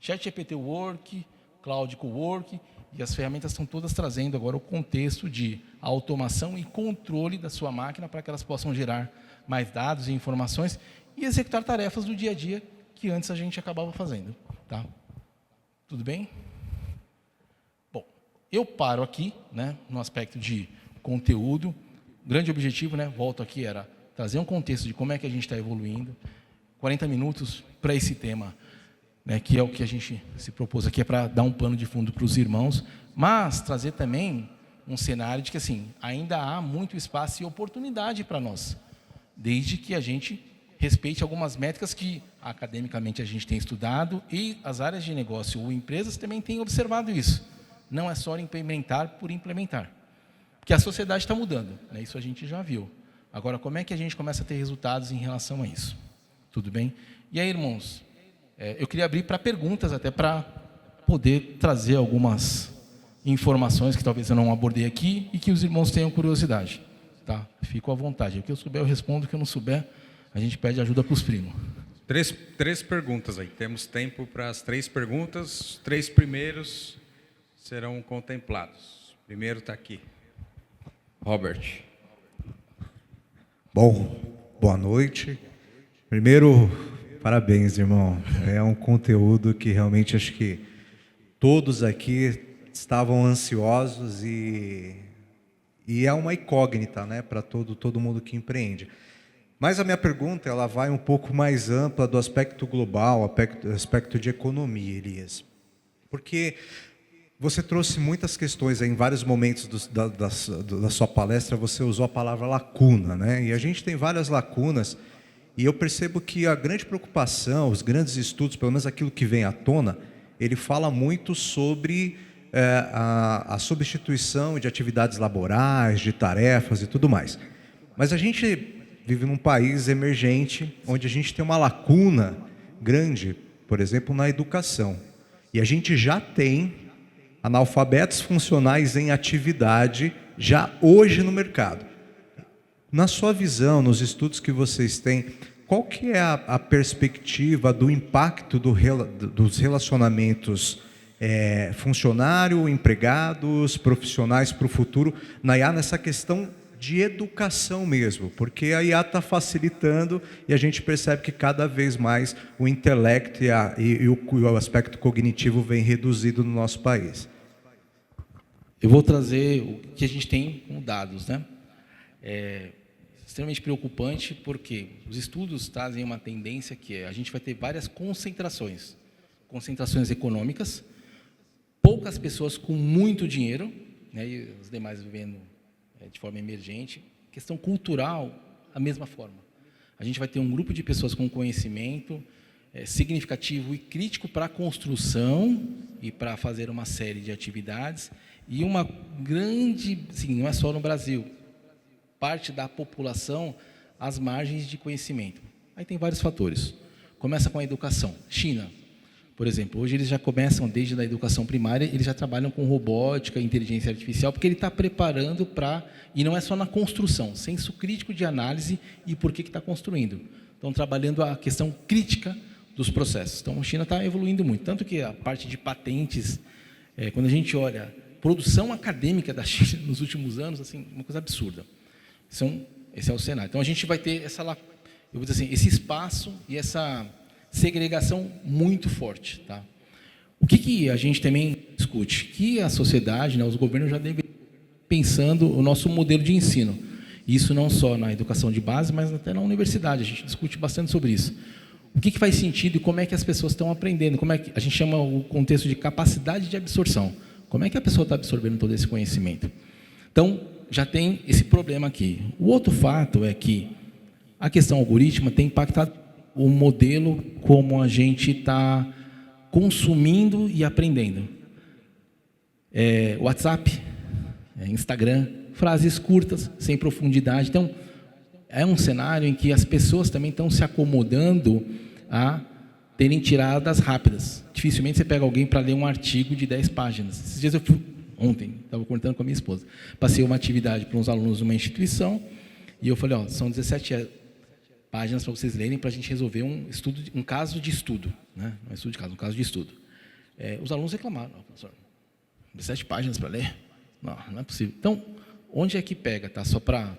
ChatGPT Work, Cloud Cowork, e as ferramentas estão todas trazendo agora o contexto de automação e controle da sua máquina para que elas possam gerar mais dados e informações e executar tarefas do dia a dia que antes a gente acabava fazendo. Tá? Tudo bem? Bom, eu paro aqui, no aspecto de conteúdo. O grande objetivo, volto aqui, era trazer um contexto de como é que a gente está evoluindo. 40 minutos para esse tema, que é o que a gente se propôs aqui, é para dar um pano de fundo para os irmãos, mas trazer também um cenário de que assim, ainda há muito espaço e oportunidade para nós, desde que a gente respeite algumas métricas que academicamente a gente tem estudado e as áreas de negócio ou empresas também têm observado isso. Não é só implementar por implementar, porque a sociedade está mudando, isso a gente já viu. Agora, como é que a gente começa a ter resultados em relação a isso? Tudo bem? E aí, irmãos, eu queria abrir para perguntas, até para poder trazer algumas informações que talvez eu não abordei aqui e que os irmãos tenham curiosidade. Tá? Fico à vontade. O que eu souber eu respondo, o que eu não souber, a gente pede ajuda para os primos. Três perguntas aí. Temos tempo para as 3 perguntas. Os 3 primeiros serão contemplados. O primeiro está aqui. Robert. Bom, boa noite. Primeiro, parabéns, irmão. É um conteúdo que realmente acho que todos aqui estavam ansiosos e é uma incógnita, para todo mundo que empreende. Mas a minha pergunta ela vai um pouco mais ampla do aspecto global, aspecto de economia, Elias. Porque Você trouxe muitas questões aí, em vários momentos da sua palestra, você usou a palavra lacuna, né? E a gente tem várias lacunas, e eu percebo que a grande preocupação, os grandes estudos, pelo menos aquilo que vem à tona, ele fala muito sobre a substituição de atividades laborais, de tarefas e tudo mais. Mas a gente vive num país emergente, onde a gente tem uma lacuna grande, por exemplo, na educação. E a gente já tem analfabetos funcionais em atividade já hoje no mercado. Na sua visão, nos estudos que vocês têm, qual que é a perspectiva do impacto dos relacionamentos funcionário, empregados, profissionais para o futuro na IA nessa questão de educação mesmo? Porque a IA está facilitando e a gente percebe que cada vez mais o intelecto e o aspecto cognitivo vem reduzido no nosso país. Eu vou trazer o que a gente tem com dados, né? Extremamente preocupante, porque os estudos trazem uma tendência que a gente vai ter várias concentrações econômicas, poucas pessoas com muito dinheiro, né, e os demais vivendo de forma emergente. Questão cultural, a mesma forma. A gente vai ter um grupo de pessoas com conhecimento significativo e crítico para a construção e para fazer uma série de atividades, e uma grande, sim, não é só no Brasil, parte da população às margens de conhecimento. Aí tem vários fatores. Começa com a educação. China, por exemplo, hoje eles já começam, desde a educação primária, eles já trabalham com robótica, inteligência artificial, porque ele está preparando para, e não é só na construção, senso crítico de análise e por que está construindo. Estão trabalhando a questão crítica dos processos. Então, a China está evoluindo muito, tanto que a parte de patentes, quando a gente olha produção acadêmica da China nos últimos anos, assim, uma coisa absurda. Esse é o cenário. Então, a gente vai ter esse espaço e essa segregação muito forte. Tá? O que a gente também discute? Que a sociedade, né, os governos já devem estar pensando o nosso modelo de ensino. Isso não só na educação de base, mas até na universidade. A gente discute bastante sobre isso. O que faz sentido e como é que as pessoas estão aprendendo? Como é que a gente chama o contexto de capacidade de absorção? Como é que a pessoa está absorvendo todo esse conhecimento? Então, já tem esse problema aqui. O outro fato é que a questão algorítmica tem impactado o modelo como a gente está consumindo e aprendendo. WhatsApp, Instagram, frases curtas, sem profundidade. Então, é um cenário em que as pessoas também estão se acomodando a terem tiradas rápidas. Dificilmente você pega alguém para ler um artigo de 10 páginas. Esses dias ontem, estava contando com a minha esposa, passei uma atividade para uns alunos de uma instituição e eu falei, são 17 páginas para vocês lerem para a gente resolver um caso de estudo, né? Não é estudo de caso, um caso de estudo. Os alunos reclamaram, professor, 17 páginas para ler? Não é possível. Então, onde é que pega? Tá? Só para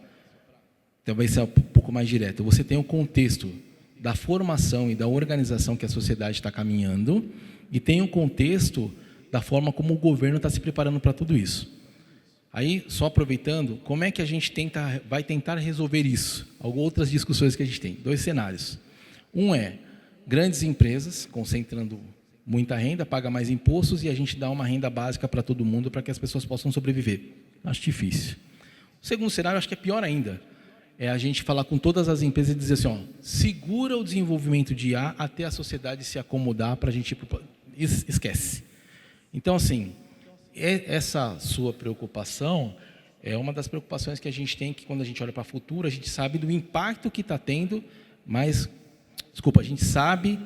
talvez ser um pouco mais direto. Você tem o contexto da formação e da organização que a sociedade está caminhando e tem o contexto da forma como o governo está se preparando para tudo isso. Aí, só aproveitando, como é que a gente vai tentar resolver isso? Outras discussões que a gente tem. 2 cenários. Um é grandes empresas concentrando muita renda, paga mais impostos e a gente dá uma renda básica para todo mundo para que as pessoas possam sobreviver. Acho difícil. O segundo cenário, acho que é pior ainda. É a gente falar com todas as empresas e dizer assim, segura o desenvolvimento de IA até a sociedade se acomodar para a gente... Esquece. Então, assim, essa sua preocupação é uma das preocupações que a gente tem, que quando a gente olha para o futuro, a gente sabe do impacto que está tendo, mas, a gente sabe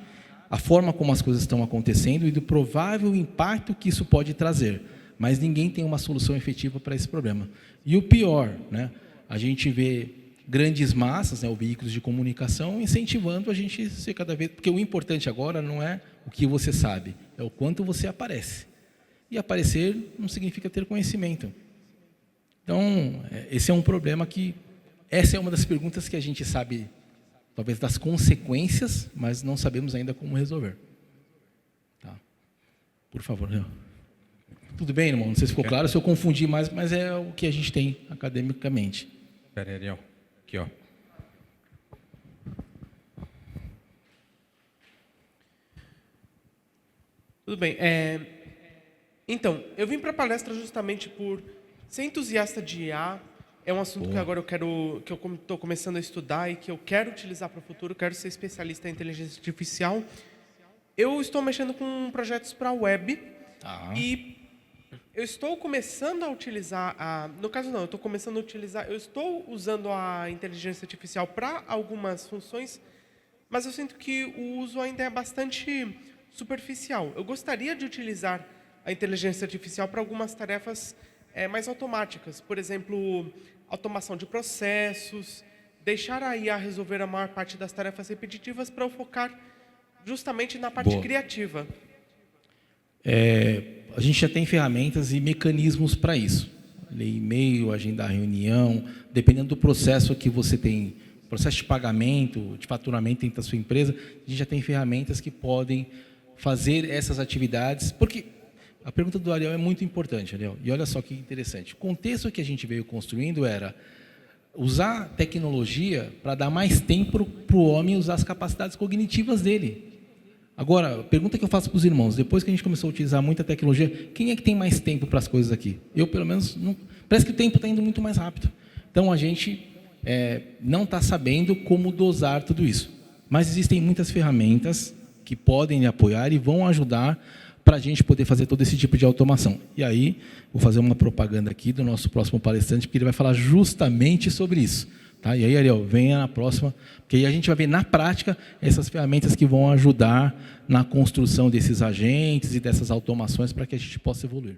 a forma como as coisas estão acontecendo e do provável impacto que isso pode trazer, mas ninguém tem uma solução efetiva para esse problema. E o pior, né, a gente vê grandes massas, né, os veículos de comunicação, incentivando a gente ser cada vez... Porque o importante agora não é o que você sabe, é o quanto você aparece. E aparecer não significa ter conhecimento. Então, esse é um problema que... Essa é uma das perguntas que a gente sabe, talvez, das consequências, mas não sabemos ainda como resolver. Tá. Por favor, Léo. Tudo bem, irmão? Não sei se ficou claro, se eu confundi mais, mas é o que a gente tem academicamente. Espera aí, Ariel. Aqui, ó. Tudo bem. Então, eu vim para a palestra justamente por ser entusiasta de IA. É um assunto que agora eu estou começando a estudar e que eu quero utilizar para o futuro, quero ser especialista em inteligência artificial. Eu estou mexendo com projetos para a web e eu estou começando a utilizar, no caso não, eu estou usando a inteligência artificial para algumas funções, mas eu sinto que o uso ainda é bastante superficial. Eu gostaria de utilizar a inteligência artificial para algumas tarefas mais automáticas, por exemplo, automação de processos, deixar a IA resolver a maior parte das tarefas repetitivas para eu focar justamente na parte criativa. A gente já tem ferramentas e mecanismos para isso. Ler e-mail, agendar reunião, dependendo do processo que você tem, processo de pagamento, de faturamento dentro da sua empresa, a gente já tem ferramentas que podem fazer essas atividades, porque a pergunta do Ariel é muito importante, Ariel, e olha só que interessante. O contexto que a gente veio construindo era usar tecnologia para dar mais tempo para o homem usar as capacidades cognitivas dele. Agora, a pergunta que eu faço para os irmãos, depois que a gente começou a utilizar muita tecnologia, quem é que tem mais tempo para as coisas aqui? Eu, pelo menos, não, parece que o tempo está indo muito mais rápido. Então, a gente não está sabendo como dosar tudo isso. Mas existem muitas ferramentas que podem apoiar e vão ajudar para a gente poder fazer todo esse tipo de automação. E aí, vou fazer uma propaganda aqui do nosso próximo palestrante, porque ele vai falar justamente sobre isso. Tá? E aí, Ariel, venha na próxima, porque aí a gente vai ver na prática essas ferramentas que vão ajudar na construção desses agentes e dessas automações para que a gente possa evoluir.